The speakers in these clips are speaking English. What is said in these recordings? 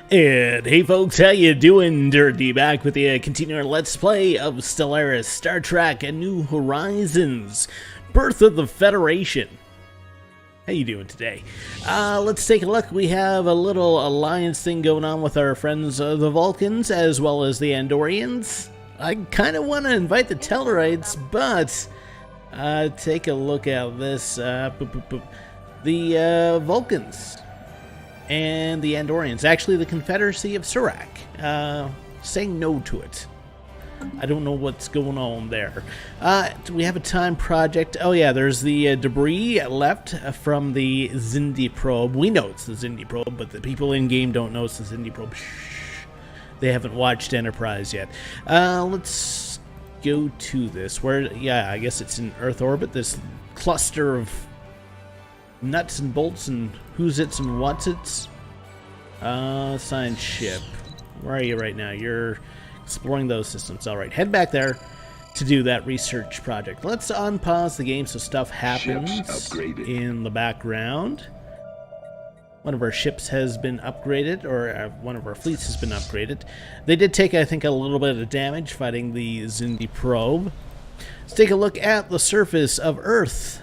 And hey folks, how you doing? Durinde back with the continuing Let's Play of Stellaris, Star Trek, and New Horizons, Birth of the Federation. How you doing today? Let's take a look. We have a little alliance thing going on with our friends the Vulcans, as well as the Andorians. I kind of want to invite the Tellarites, but take a look at this. The Vulcans and the Andorians, actually the Confederacy of Surak, saying no to it. I don't know what's going on there. Do we have a time project? Oh yeah, there's the debris left from the Xindi probe. We know it's the Xindi probe, but the people in-game don't know it's the Xindi probe. Shh. They haven't watched Enterprise yet. Let's go to this. Where? Yeah, I guess it's in Earth orbit. This cluster of nuts and bolts and who's its and what's its. Science ship. Where are you right now? You're exploring those systems. Alright, head back there to do that research project. Let's unpause the game so stuff happens in the background. One of our ships has been upgraded, or one of our fleets has been upgraded. They did take, I think, a little bit of damage fighting the Xindi probe. Let's take a look at the surface of Earth.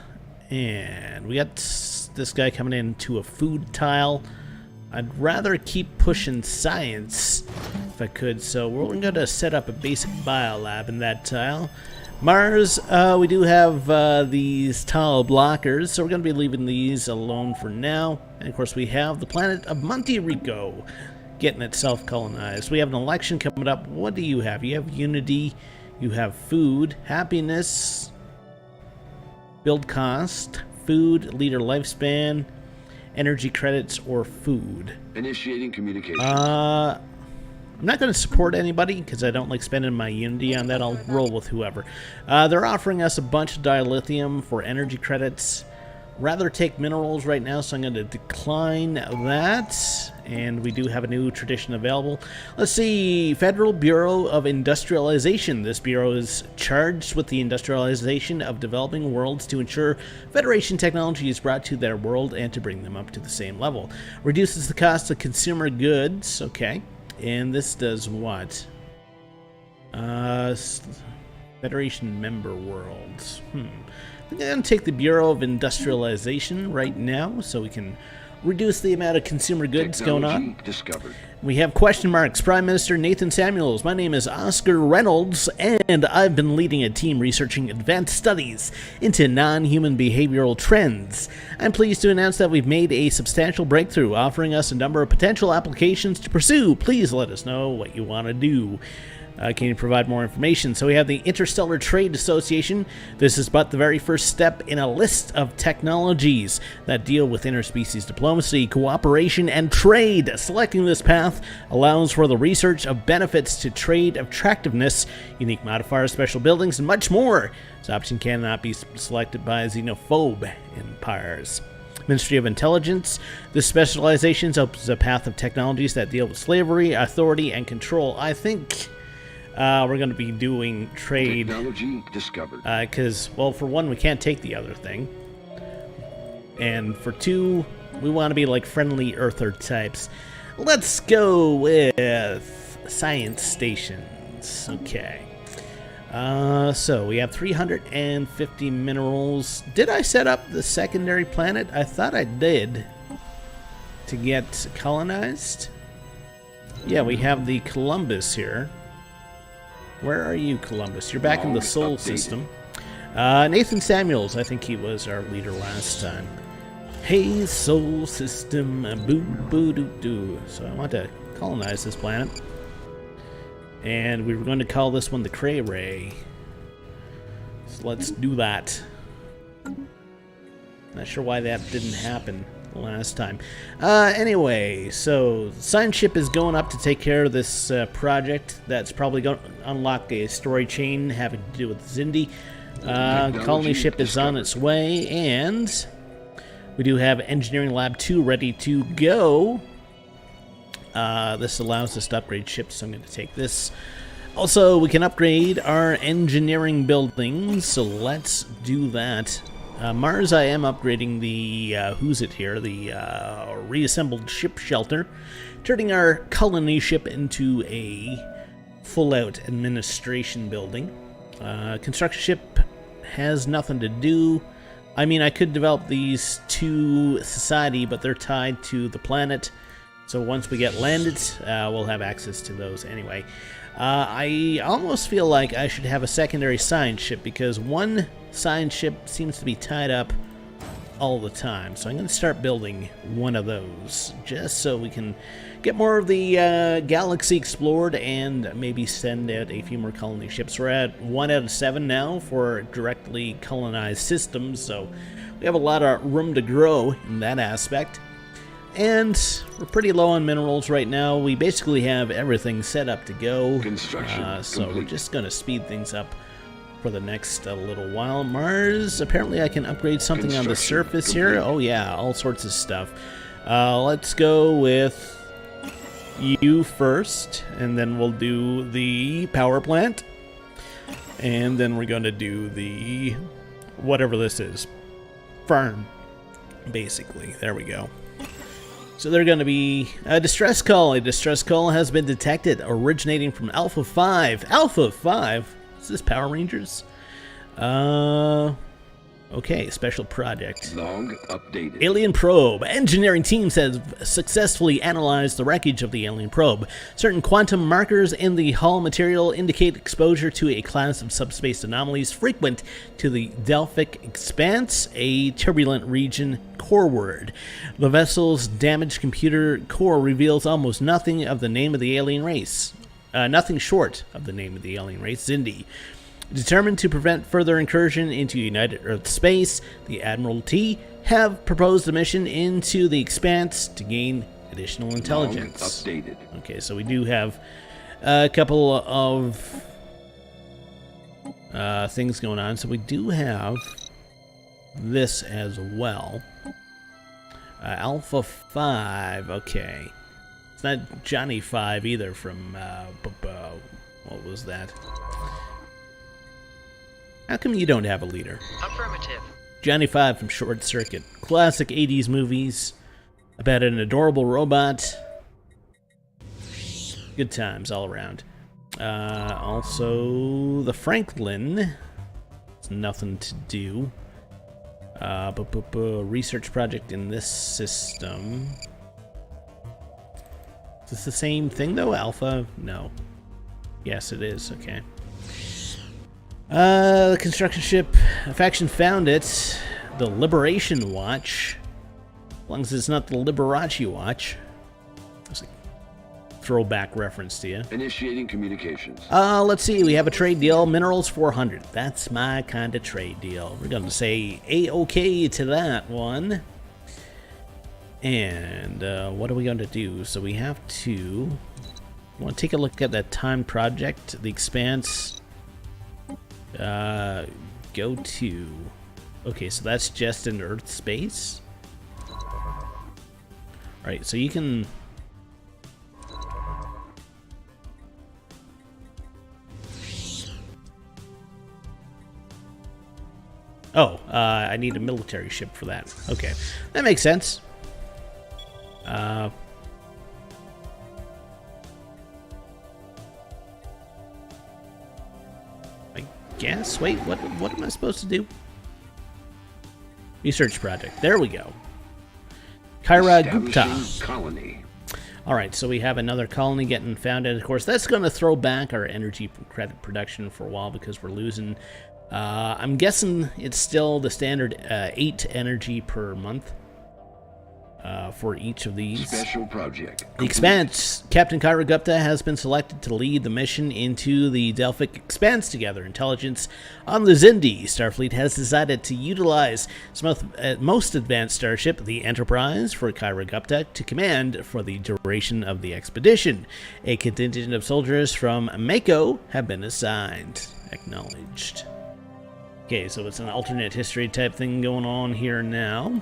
And we got this guy coming into a food tile. I'd rather keep pushing science if I could, so we're going to set up a basic biolab in that tile. Mars, we do have these tile blockers, so we're going to be leaving these alone for now. And of course we have the planet of Monte Rico getting itself colonized. We have an election coming up. What do you have? You have unity, you have food, happiness, build cost, food, leader lifespan, energy credits, or food. Initiating communication. I'm not going to support anybody because I don't like spending my unity on that. I'll roll with whoever. They're offering us a bunch of dilithium for energy credits. Rather take minerals right now, so I'm going to decline that. And we do have a new tradition available. Let's see, Federal Bureau of Industrialization. This bureau is charged with the industrialization of developing worlds to ensure Federation technology is brought to their world and to bring them up to the same level. Reduces the cost of consumer goods. Okay. And this does what? Federation member worlds. I'm going to take the Bureau of Industrialization right now so we can reduce the amount of consumer goods going on. Discovered. We have question marks. Prime Minister Nathan Samuels. My name is Oscar Reynolds, and I've been leading a team researching advanced studies into non-human behavioral trends. I'm pleased to announce that we've made a substantial breakthrough, offering us a number of potential applications to pursue. Please let us know what you want to do. Can you provide more information? So we have the Interstellar Trade Association. This is but the very first step in a list of technologies that deal with interspecies diplomacy, cooperation, and trade. Selecting this path allows for the research of benefits to trade attractiveness, unique modifiers, special buildings, and much more. This option cannot be selected by xenophobe empires. Ministry of Intelligence. This specialization opens a path of technologies that deal with slavery, authority, and control. I think we're going to be doing trade. Technology discovered. Because, well, for one, we can't take the other thing. And for two, we want to be like friendly Earther types. Let's go with science stations. Okay. So we have 350 minerals. Did I set up the secondary planet? I thought I did. To get colonized? Yeah, we have the Columbus here. Where are you, Columbus? You're back in the Sol system. Nathan Samuels, I think he was our leader last time. Hey, Sol system, boo-boo-doo-doo. So I want to colonize this planet. And we were going to call this one the Cray Ray. So let's do that. Not sure why that didn't happen last time. Anyway, so science ship is going up to take care of this project that's probably going to unlock a story chain having to do with Xindi. Colony ship is on its way, and we do have Engineering Lab 2 ready to go. This allows us to upgrade ships, so I'm going to take this. Also, we can upgrade our engineering buildings, so let's do that. Mars, I am upgrading the, who's it here, the reassembled ship shelter, turning our colony ship into a full-out administration building. Construction ship has nothing to do. I mean, I could develop these to society, but they're tied to the planet. So once we get landed, we'll have access to those anyway. I almost feel like I should have a secondary science ship because one science ship seems to be tied up all the time. So I'm going to start building one of those just so we can get more of the galaxy explored and maybe send out a few more colony ships. We're at 1 out of 7 now for directly colonized systems, so we have a lot of room to grow in that aspect. And we're pretty low on minerals right now. We basically have everything set up to go. Construction so complete. we're just going to speed things up for the next little while. Mars, apparently I can upgrade something on the surface here. Oh yeah, all sorts of stuff. Let's go with you first, and then we'll do the power plant. And then we're going to do the, whatever this is, farm, basically. There we go. So they're going to be a distress call. A distress call has been detected originating from Alpha 5. Alpha 5? Is this Power Rangers? Okay, special project. Log updated. Alien probe. Engineering teams have successfully analyzed the wreckage of the alien probe. Certain quantum markers in the hull material indicate exposure to a class of subspace anomalies frequent to the Delphic Expanse, a turbulent region coreward. The vessel's damaged computer core reveals almost nothing of the name of the alien race. Nothing short of the name of the alien race, Xindi. Determined to prevent further incursion into United Earth space, the Admiralty have proposed a mission into the Expanse to gain additional intelligence. Log updated. Okay, so we do have a couple of things going on. So we do have this as well. Alpha 5, okay. It's not Johnny 5 either from, what was that? How come you don't have a leader? Affirmative. Johnny 5 from Short Circuit. Classic 80s movies about an adorable robot. Good times all around. Also, the Franklin. It's nothing to do. Research project in this system. Is this the same thing though? Alpha? No. Yes, it is. Okay. The construction ship, a faction found it. The Liberation Watch. As long as it's not the Liberace Watch. That's a throwback reference to you. Initiating communications. Let's see. We have a trade deal. Minerals 400. That's my kind of trade deal. We're going to say A-OK to that one. And what are we going to do? So we have to... want to take a look at that time project. The Expanse... go to... Okay, so that's just in Earth space. Alright, so you can... Oh, I need a military ship for that. Okay, that makes sense. Guess. Wait, what am I supposed to do? Research project. There we go. Kyra Gupta. Establishing colony. Alright, so we have another colony getting founded. Of course, that's going to throw back our energy credit production for a while because we're losing. I'm guessing it's still the standard 8 energy per month for each of these. Special project. The Expanse. Captain Kyra Gupta has been selected to lead the mission into the Delphic Expanse to gather intelligence on the Xindi. Starfleet has decided to utilize its most advanced starship, the Enterprise, for Kyra Gupta to command for the duration of the expedition. A contingent of soldiers from Mako have been assigned. Acknowledged. Okay, so it's an alternate history type thing going on here now.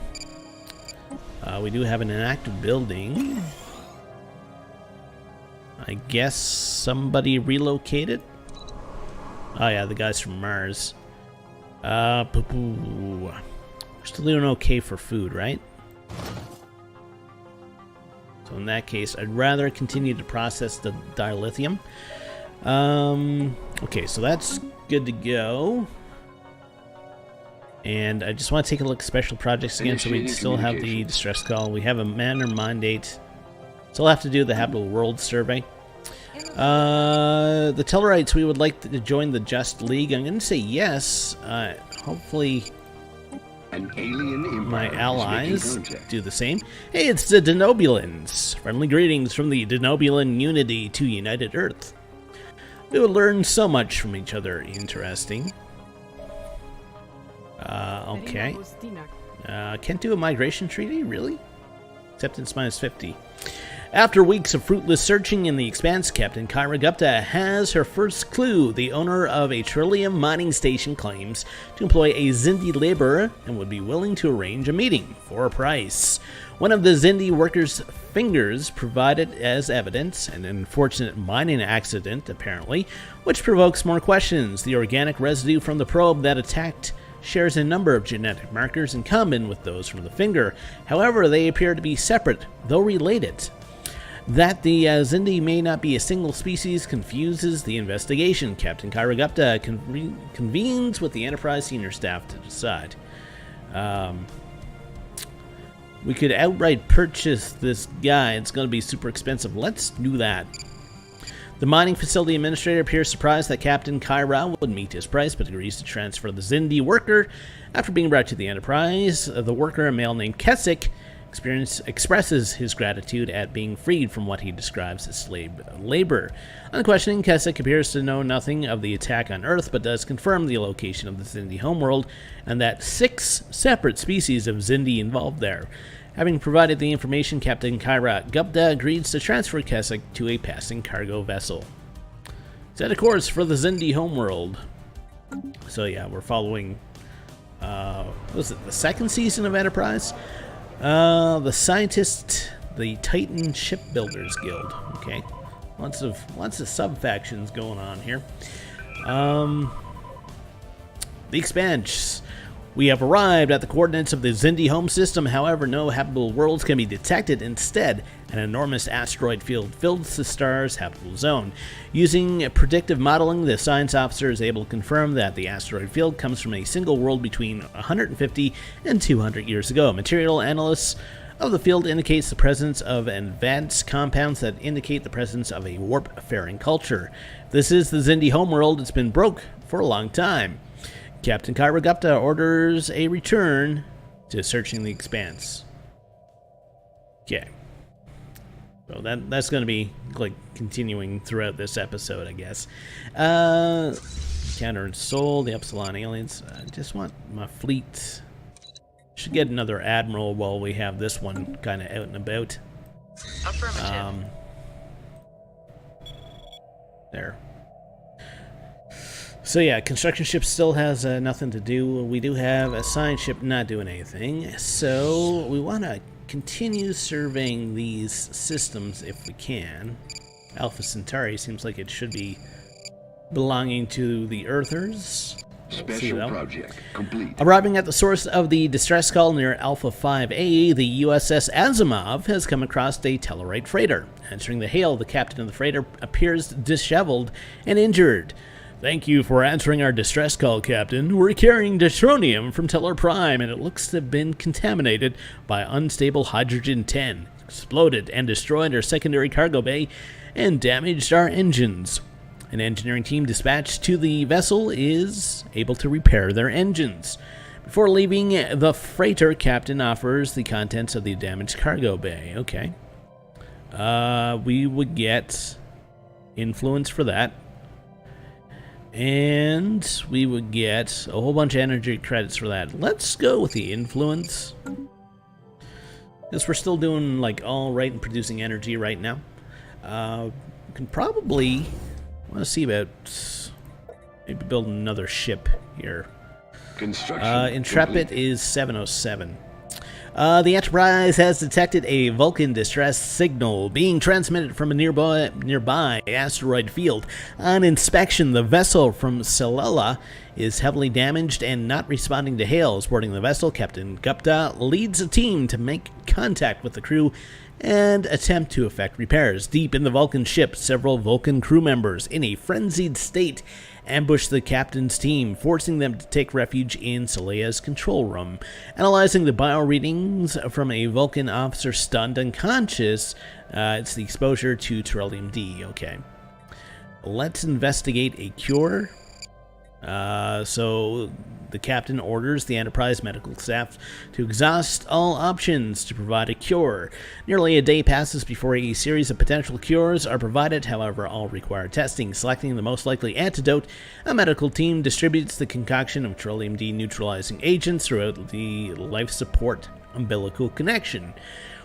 We do have an inactive building. I guess somebody relocated? Oh yeah, the guys from Mars. We're still doing okay for food, right? So in that case, I'd rather continue to process the dilithium. Okay, so that's good to go. And I just want to take a look at special projects again, so we still have the distress call. We have a man or mandate. Still have to do the habitable world survey. The Tellarites, we would like to join the Just League. I'm going to say yes. Hopefully An alien empire my is allies making contact. do the same. Hey, it's the Denobulans. Friendly greetings from the Denobulan Unity to United Earth. We will learn so much from each other. Interesting. Okay. Can't do a migration treaty, really? Acceptance minus 50. After weeks of fruitless searching in the expanse, Captain Kyra Gupta has her first clue. The owner of a Trillium mining station claims to employ a Xindi laborer and would be willing to arrange a meeting for a price. One of the Xindi workers' fingers provided as evidence, an unfortunate mining accident, apparently, which provokes more questions. The organic residue from the probe that attacked shares a number of genetic markers in common with those from the finger. However, they appear to be separate, though related. That the Xindi may not be a single species confuses the investigation. Captain Kyra Gupta convenes with the Enterprise senior staff to decide. We could outright purchase this guy. It's going to be super expensive. Let's do that. The mining facility administrator appears surprised that Captain Kyra would meet his price, but agrees to transfer the Xindi worker. After being brought to the Enterprise, the worker, a male named Keswick, expresses his gratitude at being freed from what he describes as slave labor. On questioning, Keswick appears to know nothing of the attack on Earth, but does confirm the location of the Xindi homeworld and that 6 separate species of Xindi involved there. Having provided the information, Captain Kyra Gupta agrees to transfer Keswick to a passing cargo vessel. Set a course for the Xindi homeworld. So yeah, we're following, what was it, the 2nd season of Enterprise? The Scientist, the Titan Shipbuilders Guild. Okay, lots of sub-factions going on here. The Expanse. We have arrived at the coordinates of the Xindi home system. However, no habitable worlds can be detected. Instead, an enormous asteroid field fills the star's habitable zone. Using predictive modeling, the science officer is able to confirm that the asteroid field comes from a single world between 150 and 200 years ago. Material analysts of the field indicates the presence of advanced compounds that indicate the presence of a warp-faring culture. This is the Xindi homeworld. It's been broke for a long time. Captain Kyra Gupta orders a return to searching the expanse. Okay. So that's going to be like continuing throughout this episode, I guess. Counter and Soul, the Epsilon aliens. I just want my fleet. Should get another admiral while we have this one kind of out and about. Affirmative. There. So yeah, construction ship still has nothing to do. We do have a science ship not doing anything. So we want to continue surveying these systems if we can. Alpha Centauri seems like it should be belonging to the Earthers. Special project complete. Arriving at the source of the distress call near Alpha 5A, the USS Asimov has come across a Tellarite freighter. Answering the hail, the captain of the freighter appears disheveled and injured. Thank you for answering our distress call, Captain. We're carrying deuteronium from Tellar Prime, and it looks to have been contaminated by unstable hydrogen-10. Exploded and destroyed our secondary cargo bay and damaged our engines. An engineering team dispatched to the vessel is able to repair their engines. Before leaving, the freighter captain offers the contents of the damaged cargo bay. Okay. We would get influence for that. And we would get a whole bunch of energy credits for that. Let's go with the influence. Because we're still doing like all right and producing energy right now. We can probably, I want to see about maybe building another ship here. Construction Intrepid complete. is 707. The Enterprise has detected a Vulcan distress signal being transmitted from a nearby asteroid field. On inspection, the vessel from Stellaris is heavily damaged and not responding to hails. Boarding the vessel, Captain Gupta leads a team to make contact with the crew and attempt to effect repairs. Deep in the Vulcan ship, several Vulcan crew members, in a frenzied state, ambush the captain's team, forcing them to take refuge in Selea's control room. Analyzing the bio readings from a Vulcan officer stunned unconscious, it's the exposure to Turelium-D. Okay. Let's investigate a cure. So the captain orders the Enterprise medical staff to exhaust all options to provide a cure. Nearly a day passes before a series of potential cures are provided, however, all require testing. Selecting the most likely antidote, a medical team distributes the concoction of Turelium-D neutralizing agents throughout the life support umbilical connection.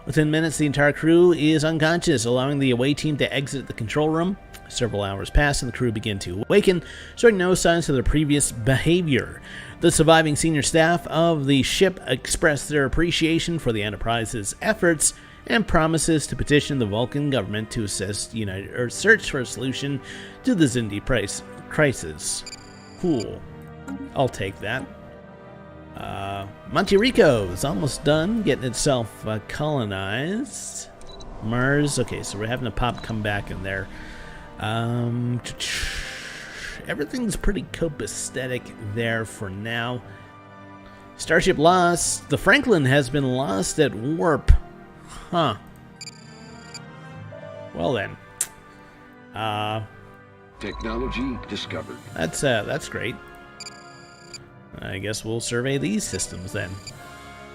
Within minutes, the entire crew is unconscious, allowing the away team to exit the control room. Several hours pass and the crew begin to awaken, showing no signs of their previous behavior. The surviving senior staff of the ship express their appreciation for the Enterprise's efforts and promises to petition the Vulcan government to assist United Earth search for a solution to the Xindi crisis. Cool. I'll take that. Monte Rico is almost done getting itself colonized. Mars. Okay, so we're having a pop come back in there. Everything's pretty copacetic there for now. Starship lost. The Franklin has been lost at warp. Huh. Well then. Technology discovered. That's great. I guess we'll survey these systems then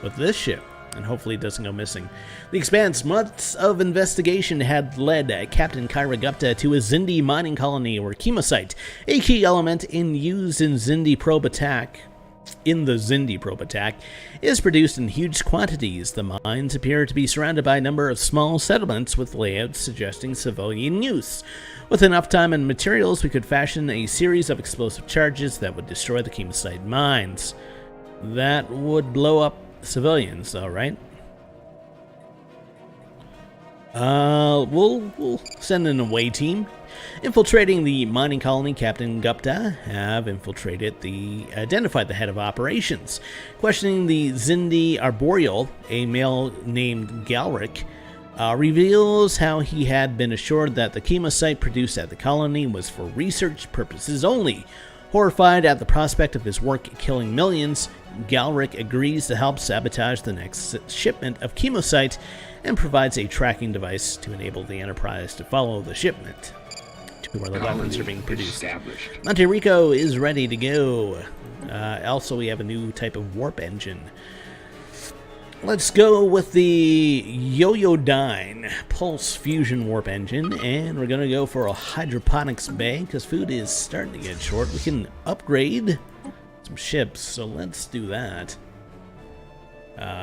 with this ship, and hopefully it doesn't go missing. The Expanse, months of investigation had led Captain Kyra Gupta to a Xindi mining colony or chemosite, a key element used in the Xindi probe attack, is produced in huge quantities. The mines appear to be surrounded by a number of small settlements with layouts suggesting civilian use. With enough time and materials, we could fashion a series of explosive charges that would destroy the chemosite mines. That would blow up civilians, though, right? We'll send an away team. Infiltrating the mining colony, Captain Gupta have identified the head of operations. Questioning the Xindi Arboreal, a male named Galric, reveals how he had been assured that the chemosite produced at the colony was for research purposes only. Horrified at the prospect of his work killing millions, Galric agrees to help sabotage the next shipment of chemosite and provides a tracking device to enable the Enterprise to follow the shipment to where the weapons are being produced. Monte Rico is ready to go. Also, we have a new type of warp engine. Let's go with the Yoyodyne Pulse Fusion Warp Engine, and we're going to go for a hydroponics bay because food is starting to get short. We can upgrade some ships, so let's do that.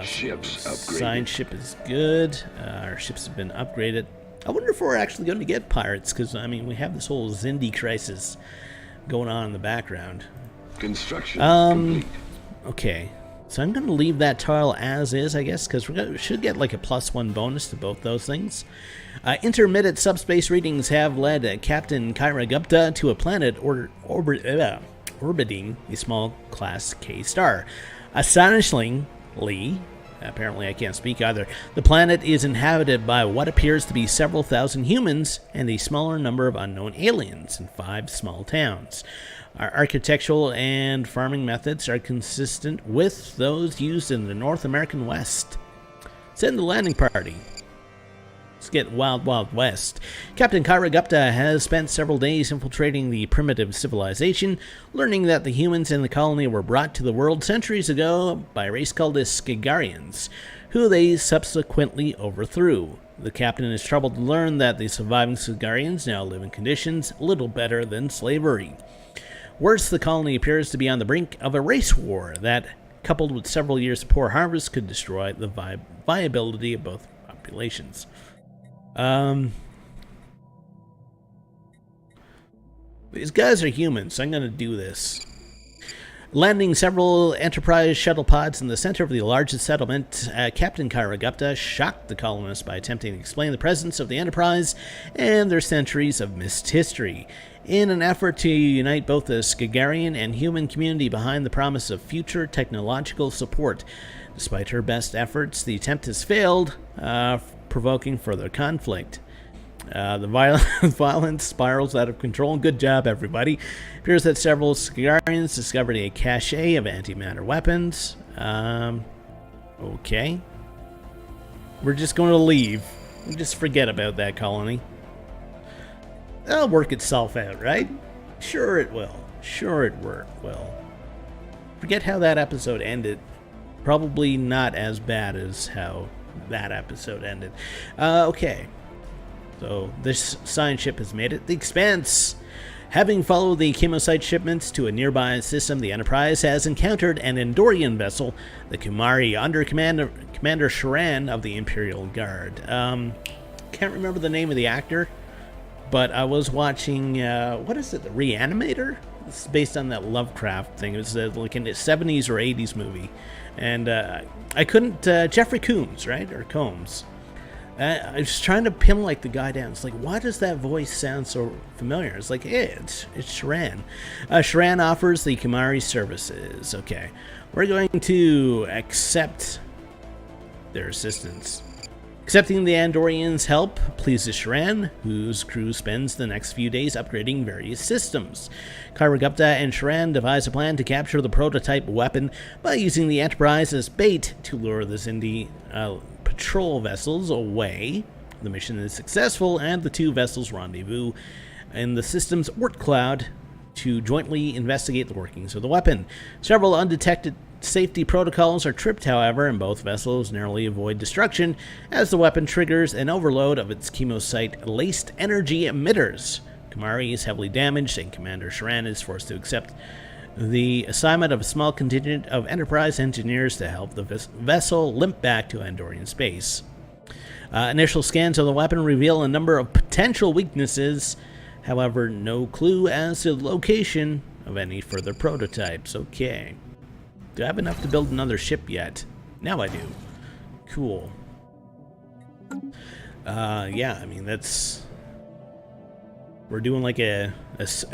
Ships upgraded. Signed ship is good. Our ships have been upgraded. I wonder if we're actually going to get pirates, because, I mean, we have this whole Xindi crisis going on in the background. Construction complete. Okay. So I'm going to leave that tile as is, I guess, because we should get like a +1 bonus to both those things. Intermittent subspace readings have led Captain Kyra Gupta to a planet orbiting a small Class K star. Astonishingly, apparently I can't speak either, the planet is inhabited by what appears to be several thousand humans and a smaller number of unknown aliens in 5 small towns. Our architectural and farming methods are consistent with those used in the North American West. Send the landing party. Let's get Wild Wild West. Captain Kyra Gupta has spent several days infiltrating the primitive civilization, learning that the humans in the colony were brought to the world centuries ago by a race called the Skigarians, who they subsequently overthrew. The captain is troubled to learn that the surviving Skigarians now live in conditions little better than slavery. Worse, the colony appears to be on the brink of a race war that, coupled with several years of poor harvest, could destroy the viability of both populations. These guys are humans, so I'm going to do this. Landing several Enterprise shuttle pods in the center of the largest settlement, Captain Kyra Gupta shocked the colonists by attempting to explain the presence of the Enterprise and their centuries of missed history. In an effort to unite both the Skagarian and human community behind the promise of future technological support. Despite her best efforts, the attempt has failed, provoking further conflict. The violence spirals out of control. Good job, everybody. It appears that several Skagarians discovered a cache of antimatter weapons. Okay. We're just going to leave. We'll just forget about that colony. That'll work itself out, right? Sure it will. Sure it will. Forget how that episode ended. Probably not as bad as how that episode ended. Okay. So this science ship has made it. The Expanse. Having followed the chemosite shipments to a nearby system, the Enterprise has encountered an Andorian vessel, the Kumari, under Commander Sharan of the Imperial Guard. Can't remember the name of the actor, but I was watching, what is it, The Reanimator? It's based on that Lovecraft thing. It was like in the 70s or 80s movie. And I couldn't, Jeffrey Combs, right? Or Combs. I was trying to pin like the guy down. It's like, why does that voice sound so familiar? It's like, hey, it's Sharan. Sharan offers the Kumari services. Okay, we're going to accept their assistance. Accepting the Andorians' help pleases Sharan, whose crew spends the next few days upgrading various systems. Kyra Gupta and Sharan devise a plan to capture the prototype weapon by using the Enterprise as bait to lure the Xindi patrol vessels away. The mission is successful, and the two vessels rendezvous in the system's Oort cloud to jointly investigate the workings of the weapon. Several undetected safety protocols are tripped, however, and both vessels narrowly avoid destruction as the weapon triggers an overload of its chemosite-laced energy emitters. Kumari is heavily damaged, and Commander Sharan is forced to accept the assignment of a small contingent of Enterprise engineers to help the vessel limp back to Andorian space. Initial scans of the weapon reveal a number of potential weaknesses, however, no clue as to the location of any further prototypes. Okay. Do I have enough to build another ship yet? Now I do. Cool. Yeah, I mean, that's... We're doing like a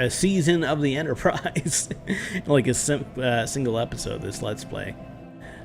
season of the Enterprise. Like a single episode, this Let's Play.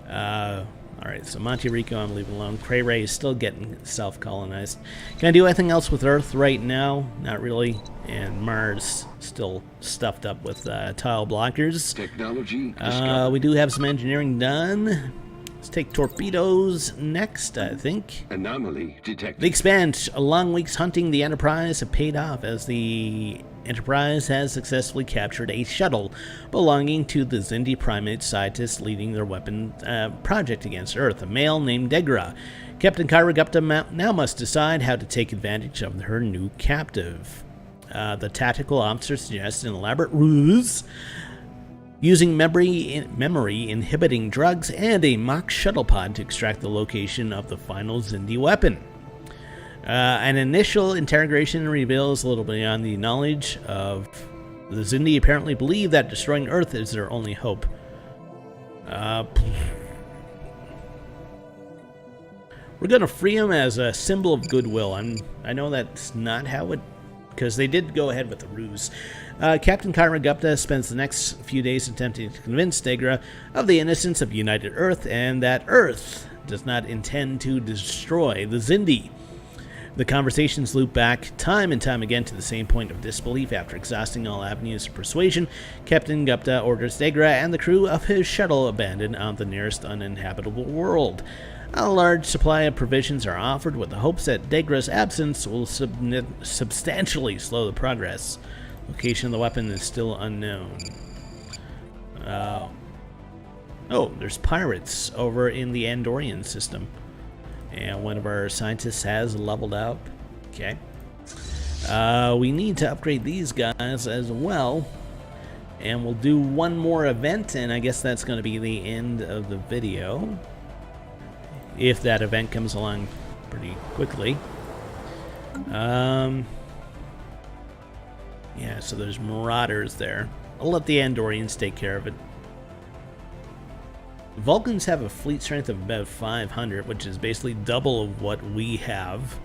Alright, so Monte Rico I'm leaving alone. Cray Ray is still getting self-colonized. Can I do anything else with Earth right now? Not really. And Mars still stuffed up with tile blockers. Technology discovered. We do have some engineering done. Let's take torpedoes next, I think. Anomaly detected. The Expanse. A long week's hunting the Enterprise have paid off as the Enterprise has successfully captured a shuttle belonging to the Xindi primate scientists leading their weapon project against Earth, a male named Degra. Captain Kyra Gupta now must decide how to take advantage of her new captive. The tactical officer suggests an elaborate ruse using memory-inhibiting drugs and a mock shuttle pod to extract the location of the final Xindi weapon. An initial interrogation reveals a little beyond the knowledge of the Xindi apparently believe that destroying Earth is their only hope. We're going to free him as a symbol of goodwill. I know that's not how it... because they did go ahead with the ruse. Captain Kyra Gupta spends the next few days attempting to convince Degra of the innocence of United Earth and that Earth does not intend to destroy the Xindi. The conversations loop back time and time again to the same point of disbelief. After exhausting all avenues of persuasion, Captain Gupta orders Degra and the crew of his shuttle abandon on the nearest uninhabitable world. A large supply of provisions are offered with the hopes that Degra's absence will substantially slow the progress. Location of the weapon is still unknown. Oh, there's pirates over in the Andorian system. And one of our scientists has leveled up. Okay. We need to upgrade these guys as well. And we'll do one more event, and I guess that's going to be the end of the video. If that event comes along pretty quickly. Yeah, so there's marauders there. I'll let the Andorians take care of it. Vulcans have a fleet strength of about 500, which is basically double of what we have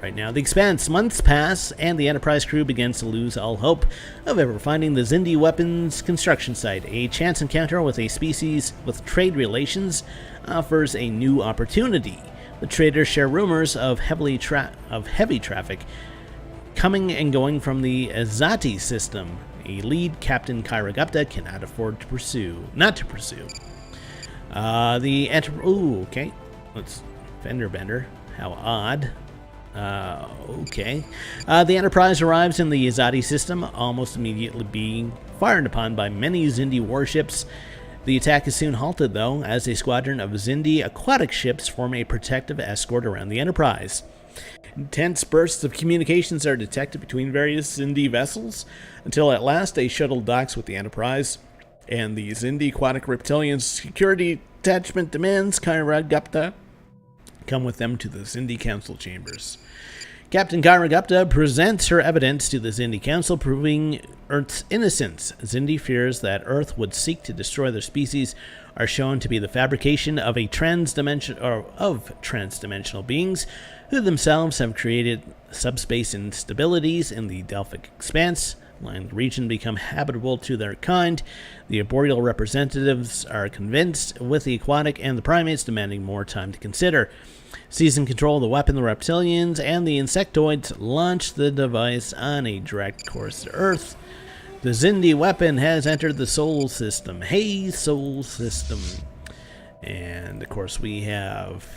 right now. The Expanse. Months pass, and the Enterprise crew begins to lose all hope of ever finding the Xindi weapons construction site. A chance encounter with a species with trade relations offers a new opportunity. The traders share rumors of heavy traffic coming and going from the Azati system. A lead, Captain Kyra Gupta, cannot afford to not to pursue. Okay. Let's fender bender. How odd. Okay. The Enterprise arrives in the Azati system, almost immediately being fired upon by many Xindi warships. The attack is soon halted, though, as a squadron of Xindi aquatic ships form a protective escort around the Enterprise. Intense bursts of communications are detected between various Xindi vessels, until at last a shuttle docks with the Enterprise, and the Xindi aquatic reptilian security detachment demands Kyra Gupta come with them to the Xindi Council chambers. Captain Kyra Gupta presents her evidence to the Xindi Council, proving Earth's innocence. Xindi fears that Earth would seek to destroy their species are shown to be the fabrication of transdimensional beings who themselves have created subspace instabilities in the Delphic Expanse, allowing the region become habitable to their kind. The arboreal representatives are convinced, with the aquatic and the primates demanding more time to consider. Seizing control of the weapon, the reptilians and the insectoids launch the device on a direct course to Earth. The Xindi weapon has entered the Sol System. Hey, Sol System. And, of course, we have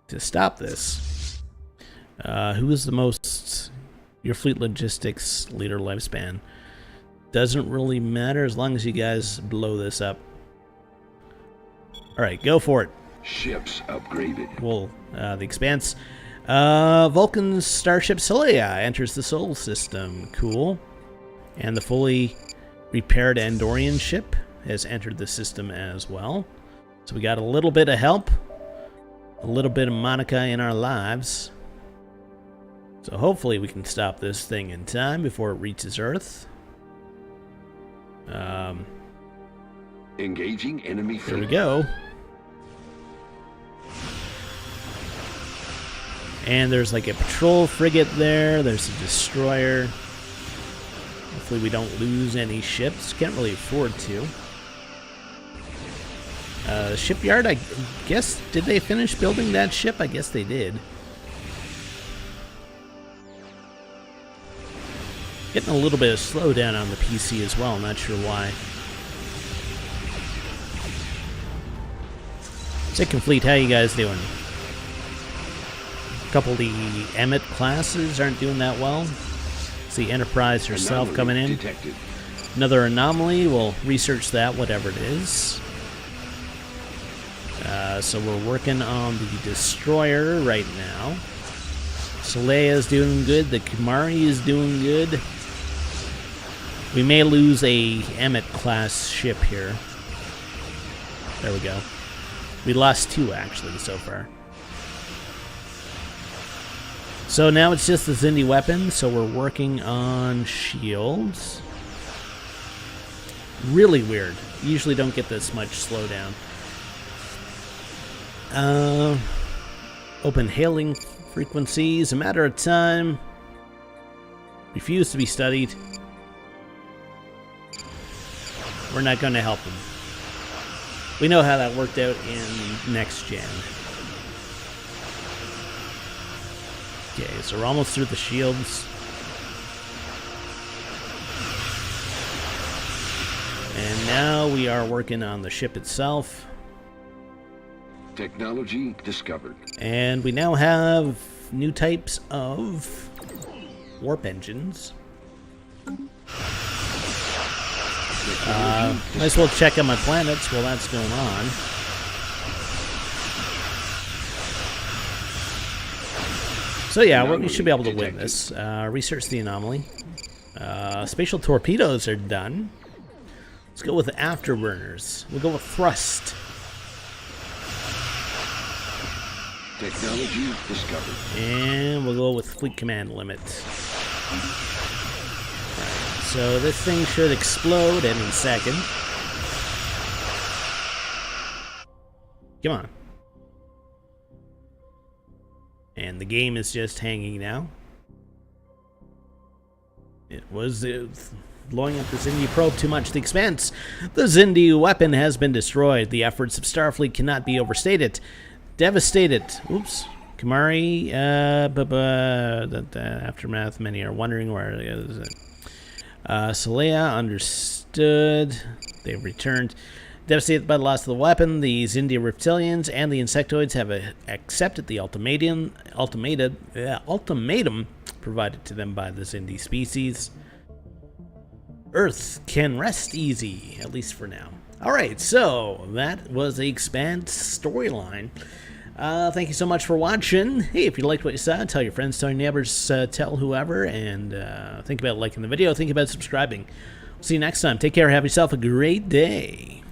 to stop this. Who is the most... Your fleet logistics leader lifespan. Doesn't really matter as long as you guys blow this up. Alright, go for it. Ships upgraded. Well, the Expanse. Vulcan's starship Celia enters the Sol System. Cool. And the fully repaired Andorian ship has entered the system as well. So we got a little bit of help. A little bit of Monica in our lives. So hopefully we can stop this thing in time before it reaches Earth. Engaging enemy Here we fleet. go. And there's like a patrol frigate there. There's a destroyer. Hopefully we don't lose any ships. Can't really afford to. Shipyard, I guess, did they finish building that ship? I guess they did. Getting a little bit of slowdown on the PC as well, not sure why. Second Fleet, how you guys doing? A couple of the Emmett classes aren't doing that well. See Enterprise herself Anomaly coming in. detected. Another anomaly, we'll research that, whatever it is. So we're working on the Destroyer right now. Soleil's doing good, the Kamari is doing good. We may lose a Emmett class ship here. There we go. We lost 2 actually so far. So now it's just the Xindi weapon, so we're working on shields. Really weird. Usually don't get this much slowdown. Open hailing frequencies, a matter of time. Refuse to be studied. We're not going to help them. We know how that worked out in Next Gen. Okay, so we're almost through the shields. And now we are working on the ship itself. Technology discovered. And we now have new types of warp engines. Might as well check on my planets while that's going on. So yeah, we should be able to win this. Research the anomaly. Spatial torpedoes are done. Let's go with afterburners. We'll go with thrust. Technology discovered. And we'll go with fleet command limit. Alright, so this thing should explode any second. Come on. And the game is just hanging now. It was blowing up the Xindi probe too much. The expense. The Xindi weapon has been destroyed. The efforts of Starfleet cannot be overstated. Devastated. Oops. Kamari. The aftermath. Many are wondering where it is. Saleya understood. They've returned. Devastated by the loss of the weapon, the Xindi reptilians and the insectoids have accepted the ultimatum provided to them by the Xindi species. Earth can rest easy, at least for now. Alright, so that was the Expanse storyline. Thank you so much for watching. Hey, if you liked what you saw, tell your friends, tell your neighbors, tell whoever, and think about liking the video, think about subscribing. See you next time. Take care. Have yourself a great day.